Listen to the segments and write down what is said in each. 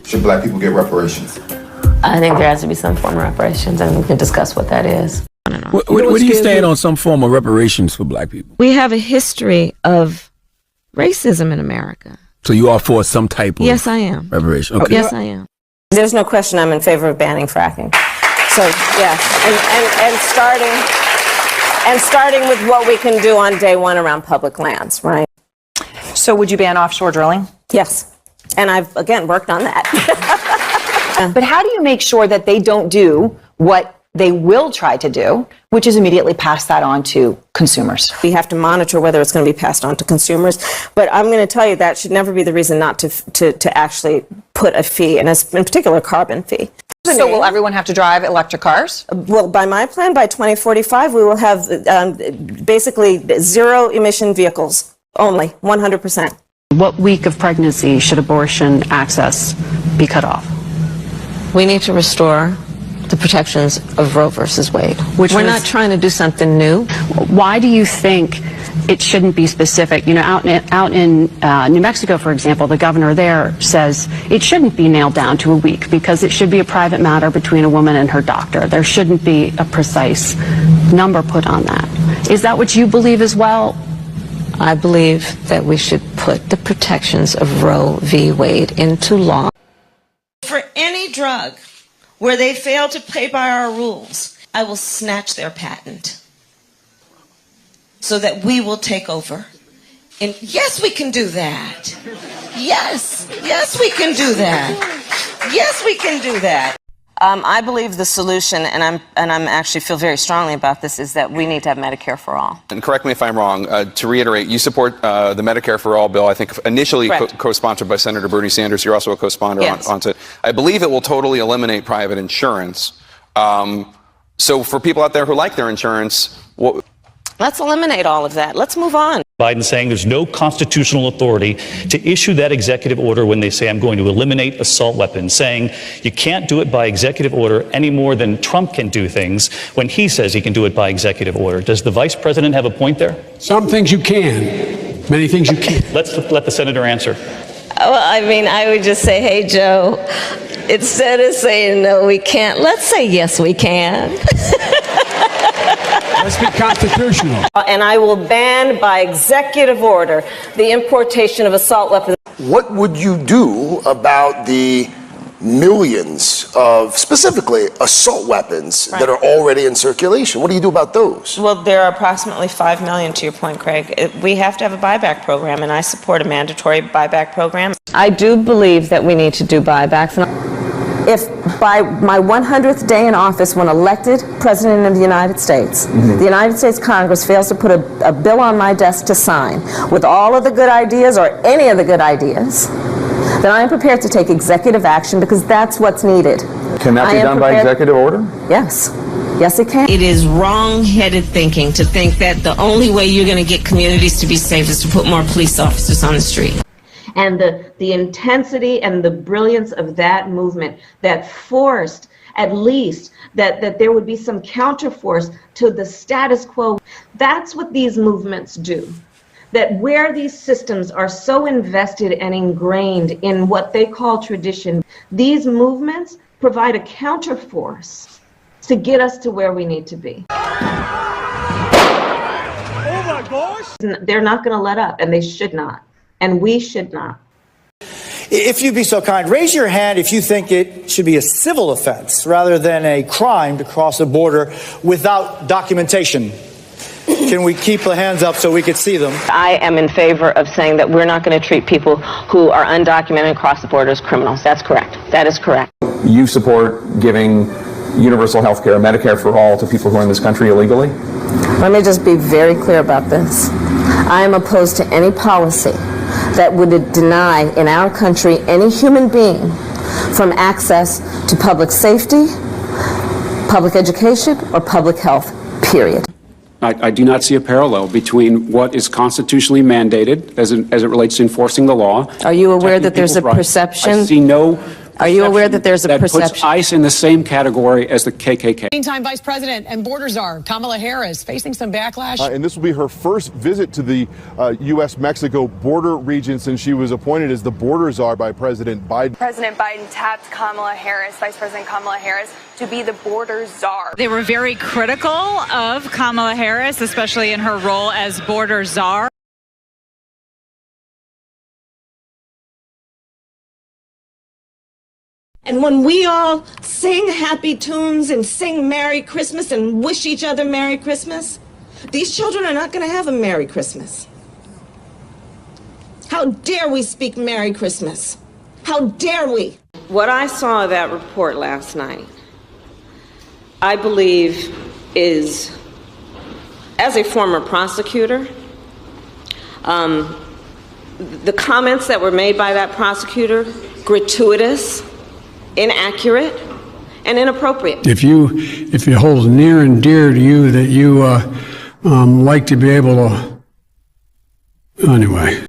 Should black people get reparations? I think there has to be some form of reparations, and we can discuss what that is. What do you stand on some form of reparations for black people? We have a history of racism in America. So you are for some type of Yes, I am. reparation? Okay. Yes, I am. There's no question I'm in favor of banning fracking. So, yeah, and starting with what we can do on day one around public lands, right? So would you ban offshore drilling? Yes, and I've, again, worked on that. But how do you make sure that they don't do what they will try to do, which is immediately pass that on to consumers? We have to monitor whether it's going to be passed on to consumers. But I'm going to tell you that should never be the reason not to actually put a fee, and in particular, carbon fee. So will everyone have to drive electric cars? Well, by my plan, by 2045, we will have basically zero emission vehicles only, 100%. What week of pregnancy should abortion access be cut off? We need to restore the protections of Roe versus Wade. We're not trying to do something new. Why do you think it shouldn't be specific? You know, out in New Mexico, for example, the governor there says it shouldn't be nailed down to a week because it should be a private matter between a woman and her doctor. There shouldn't be a precise number put on that. Is that what you believe as well? I believe that we should put the protections of Roe v. Wade into law. For any drug where they fail to play by our rules, I will snatch their patent so that we will take over. And yes, we can do that. Yes, we can do that. Yes, we can do that. I believe the solution, and I'm actually feel very strongly about this, is that we need to have Medicare for all. And correct me if I'm wrong, to reiterate, you support the Medicare for All bill, I think initially co-sponsored by Senator Bernie Sanders. You're also a co-sponsor on it. I believe it will totally eliminate private insurance. So for people out there who like their insurance, Let's eliminate all of that. Let's move on. Biden saying there's no constitutional authority to issue that executive order when they say I'm going to eliminate assault weapons, saying you can't do it by executive order any more than Trump can do things when he says he can do it by executive order. Does the vice president have a point there? Some things you can, many things you can't. Let's let the senator answer. Well, I mean, I would just say, hey, Joe, instead of saying no, we can't, let's say yes, we can. Let's be constitutional. And I will ban by executive order the importation of assault weapons. What would you do about the millions of, specifically, assault weapons that are already in circulation? What do you do about those? Well, there are approximately 5 million, to your point, Craig. We have to have a buyback program, and I support a mandatory buyback program. I do believe that we need to do buybacks. If by my 100th day in office, when elected President of the United States, the United States Congress fails to put a bill on my desk to sign with all of the good ideas or any of the good ideas, then I am prepared to take executive action because that's what's needed. Can that be done by executive order? Yes. Yes, it can. It is wrong-headed thinking to think that the only way you're going to get communities to be safe is to put more police officers on the street. And the intensity and the brilliance of that movement that forced at least that there would be some counterforce to the status quo. That's what these movements do. That where these systems are so invested and ingrained in what they call tradition, these movements provide a counterforce to get us to where we need to be. Oh my gosh! They're not going to let up, and they should not. And we should not. If you'd be so kind, raise your hand if you think it should be a civil offense rather than a crime to cross a border without documentation. Can we keep the hands up so we could see them? I am in favor of saying that we're not going to treat people who are undocumented and cross the border as criminals. That's correct. That is correct. You support giving universal health care, Medicare for all, to people who are in this country illegally? Let me just be very clear about this. I am opposed to any policy that would deny in our country any human being from access to public safety, public education, or public health, period. I do not see a parallel between what is constitutionally mandated as it relates to enforcing the law. Are you aware that there's a perception? I see no Are you aware that there's a that puts perception? ICE in the same category as the KKK. Meantime, Vice President and border czar Kamala Harris facing some backlash. And this will be her first visit to the U.S.-Mexico border region since she was appointed as the border czar by President Biden. President Biden tapped Kamala Harris, Vice President Kamala Harris, to be the border czar. They were very critical of Kamala Harris, especially in her role as border czar. And when we all sing happy tunes and sing Merry Christmas and wish each other Merry Christmas, these children are not going to have a Merry Christmas. How dare we speak Merry Christmas? How dare we? What I saw of that report last night, I believe is, as a former prosecutor, the comments that were made by that prosecutor, gratuitous, inaccurate, and inappropriate. If it holds near and dear to you that you like to be able to, anyway.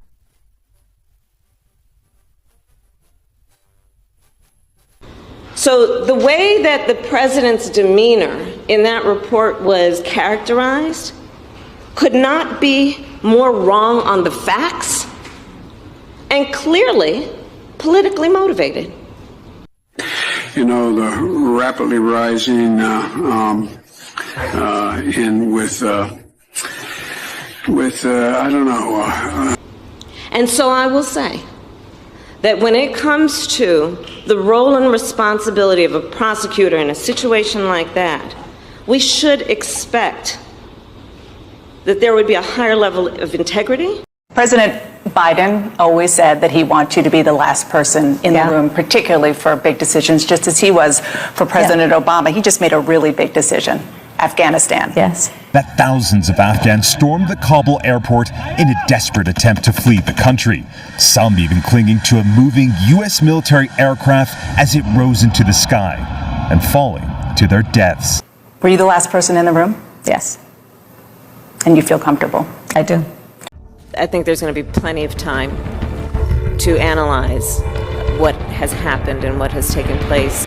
So the way that the president's demeanor in that report was characterized could not be more wrong on the facts and clearly politically motivated. You know, the rapidly rising I don't know. And so I will say that when it comes to the role and responsibility of a prosecutor in a situation like that, we should expect that there would be a higher level of integrity. President Biden always said that he wants you to be the last person in the room, particularly for big decisions, just as he was for President Obama. He just made a really big decision. Afghanistan. Yes. That thousands of Afghans stormed the Kabul airport in a desperate attempt to flee the country. Some even clinging to a moving U.S. military aircraft as it rose into the sky and falling to their deaths. Were you the last person in the room? Yes. And you feel comfortable? I do. I think there's going to be plenty of time to analyze what has happened and what has taken place.